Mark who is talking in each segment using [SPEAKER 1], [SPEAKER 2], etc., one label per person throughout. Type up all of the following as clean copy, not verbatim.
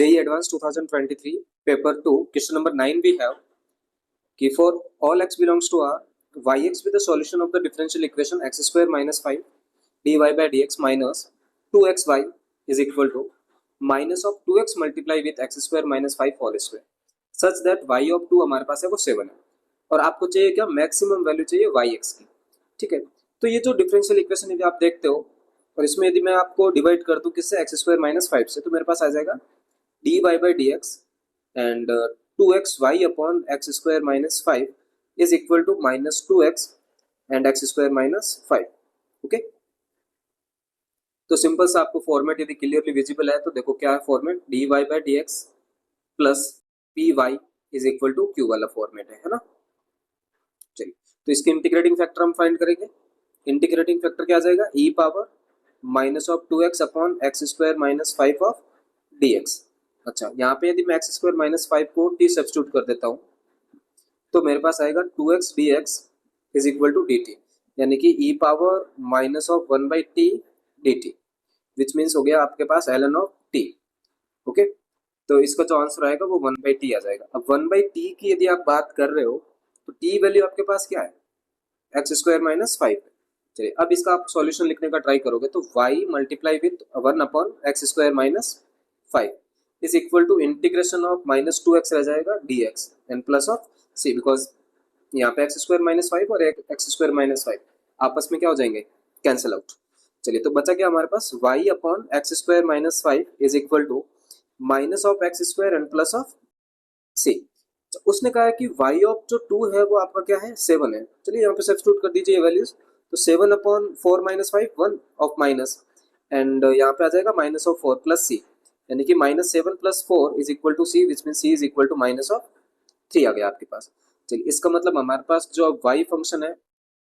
[SPEAKER 1] JEE Advanced 2023 paper 2 question number 9 we have कि for all x belongs to R, yx with the solution of the differential equation x square minus 5 dy by dx minus 2xy is equal to minus of 2x multiply with x square minus 5 whole square such that y of 2 हमारे पास है वो 7 है और आपको चाहिए क्या maximum value चाहिए yx की। ठीक है, तो ये जो डिफरेंशियल इक्वेशन यदि आप देखते हो और इसमें यदि मैं आपको डिवाइड कर दूं किससे एक्स स्क्वायर माइनस 5 से, तो मेरे पास आ जाएगा dy by dx and 2xy upon x square minus 5 is equal to minus 2x and x square minus 5। Okay, तो सिंपल सा आपको फॉर्मेट यदि क्लियरली विजिबल है तो देखो क्या है format, dy by dx plus py is equal to q वाला फॉर्मेट है ना। चलिए, तो इसके इंटीग्रेटिंग फैक्टर हम फाइंड करेंगे। इंटीग्रेटिंग फैक्टर क्या आ जाएगा, e power minus of 2x upon x square minus 5 of dx। अच्छा, यहाँ पे यदि मैं एक्स स्क्वायर माइनस 5 को t सब्स्टिट्यूट कर देता हूँ तो मेरे पास आएगा 2x dx is equal to dt, यानी कि e power minus of 1 by t dt which means हो गया आपके पास ln ऑफ t। ओके, तो इसका जो आंसर आएगा वो 1 बाई टी आ जाएगा। अब 1 बाई टी की यदि आप बात कर रहे हो तो t वैल्यू आपके पास क्या है, एक्स स्क्वायर माइनस 5। चलिए, अब इसका आप सॉल्यूशन लिखने का ट्राई करोगे तो y multiply with 1 upon x square minus 5 is equal to integration of minus 2x रह जाएगा dx and plus of c, because यहाँ पे एक्स स्क्वायर माइनस 5 और एक्स स्क्वायर माइनस 5 आपस में क्या हो जाएंगे, कैंसिल आउट। चलिए, तो बचा क्या हमारे पास, y upon x square minus 5 is equal to minus of x square and plus of c। उसने कहा है कि y ऑफ जो 2 है वो आपका क्या है, 7 है। चलिए यहाँ पे सब्स्टिट्यूट कर दीजिए वैल्यूज, तो 7 upon 4 minus 5 1 of minus and यहाँ पे आ जाएगा माइनस ऑफ 4 प्लस c, यानी कि minus 7 plus 4 is equal to c which mean c is equal to minus of 3 आ गया आपके पास। चलिए, इसका मतलब हमारे पास जो y फंक्शन है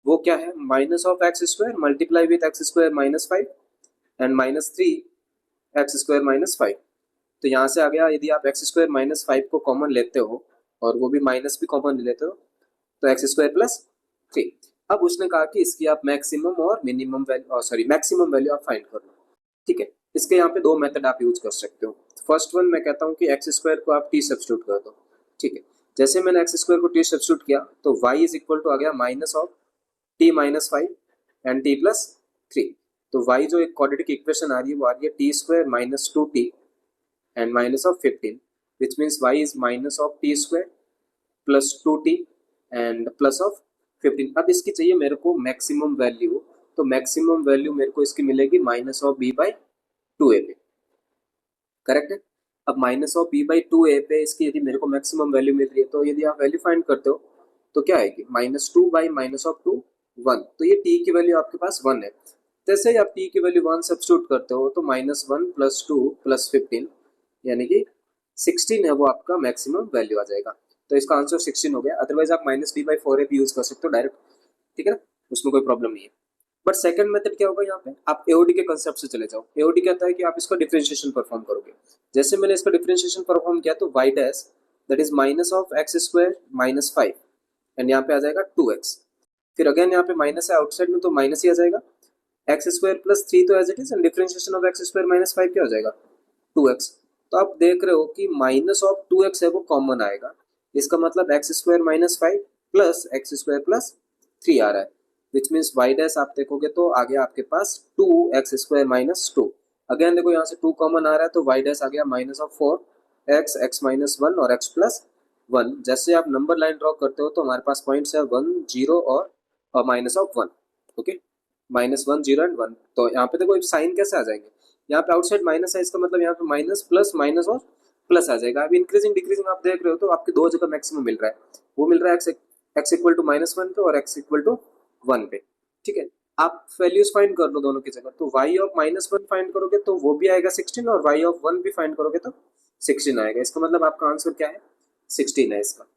[SPEAKER 1] वो क्या है, minus of x square multiply with x square minus 5 and minus 3 x square minus 5। तो यहाँ से आ गया, यदि आप एक्स स्क्वायर माइनस 5 को कॉमन लेते हो और वो भी माइनस भी कॉमन ले लेते हो तो एक्स स्क्वायर प्लस 3। अब उसने कहा कि इसकी आप मैक्सिमम और मिनिमम वैल्यू मैक्सिमम वैल्यू आप फाइंड कर लो। ठीक है, इसके यहाँ पे दो मेथड आप यूज कर सकते हो। फर्स्ट वन मैं कहता हूँ कि एक्स स्क्वायर को आप टी सब्स्टिट्यूट कर दो। ठीक है, जैसे मैंने एक्स स्क्वायर को टी सब्स्टिट्यूट किया तो y इज इक्वल टू आ गया minus of T minus 5 and T plus 3। तो y जो एक क्वाड्रेटिक इक्वेशन आ रही है वो आ रही है T square minus 2t and minus of 15 which means y is minus of T square plus 2t and plus of 15। अब इसकी चाहिए मेरे को मैक्सिमम वैल्यू, तो मैक्सिमम वैल्यू मेरे को इसकी मिलेगी minus of b by 2a पे। करेक्ट है, अब minus of b by 2a पे इसकी यदि मेरे को मैक्सिमम वैल्यू मिल रही है तो यदि आप वैल्यू फाइंड करते हो तो क्या आएगी, माइनस 2 बाई माइनस ऑफ 2 1। तो ये t की वैल्यू आपके पास 1 है। जैसे ही आप t की वैल्यू 1 सब्स्टिट्यूट करते हो तो माइनस 1 प्लस 2 प्लस 15 यानी कि 16 है वो आपका मैक्सिमम वैल्यू आ जाएगा। तो इसका आंसर 16 हो गया। अदरवाइज आप माइनस b बाई 4a भी यूज कर सकते हो डायरेक्ट। ठीक है ना, उसमें कोई प्रॉब्लम नहीं है। बट सेकंड मेथड क्या होगा, यहाँ पे आप एओडी के कंसेप्ट से चले जाओ। एओडी कहता है कि आप इसका डिफरेंशिएशन परफॉर्म करोगे। जैसे मैंने इसका डिफरेंशिएशन परफॉर्म किया तो y dash that is minus of x square minus 5 and यहाँ पे आ जाएगा 2x। फिर अगेन यहाँ पे माइनस है आउटसाइड में तो माइनस ही आ जाएगा, एक्स स्क्वायर प्लस 3 तो as it is and differentiation of x square minus 5 क्या हो जाएगा, 2x। तो आप देख रहे हो कि माइनस ऑफ 2x है वो कॉमन आएगा। इसका मतलब x square minus 5 plus x square plus 3 आ रहा है विच मीन्स y डैश आप देखोगे तो आ गया आपके पास 2x स्क्वायर माइनस 2। अगेन देखो यहाँ से 2 कॉमन आ रहा है तो y डैश आ गया minus of 4x x minus 1 और x प्लस 1। जैसे आप नंबर लाइन ड्रॉ करते हो तो हमारे पास पॉइंट्स है 1 0 और minus of 1। Okay, minus 1 0 and 1। तो यहाँ पे देखो साइन कैसे आ जाएंगे, यहाँ पे आउटसाइड माइनस है, इसका मतलब यहाँ पे माइनस प्लस माइनस और प्लस आ जाएगा। अब इंक्रीजिंग डिक्रीजिंग आप देख रहे हो तो आपके दो जगह मैक्सिमम मिल रहा है, वो मिल रहा है एक्स इक्वल टू माइनस 1 पे और एक्स इक्वल टू 1 पे। ठीक है, आप वैल्यूज फाइंड कर लो दोनों की जगह। तो y ऑफ माइनस 1 फाइंड करोगे तो वो भी आएगा 16 और y ऑफ 1 भी फाइंड करोगे तो 16 आएगा। इसका मतलब आपका आंसर क्या है, 16 है इसका।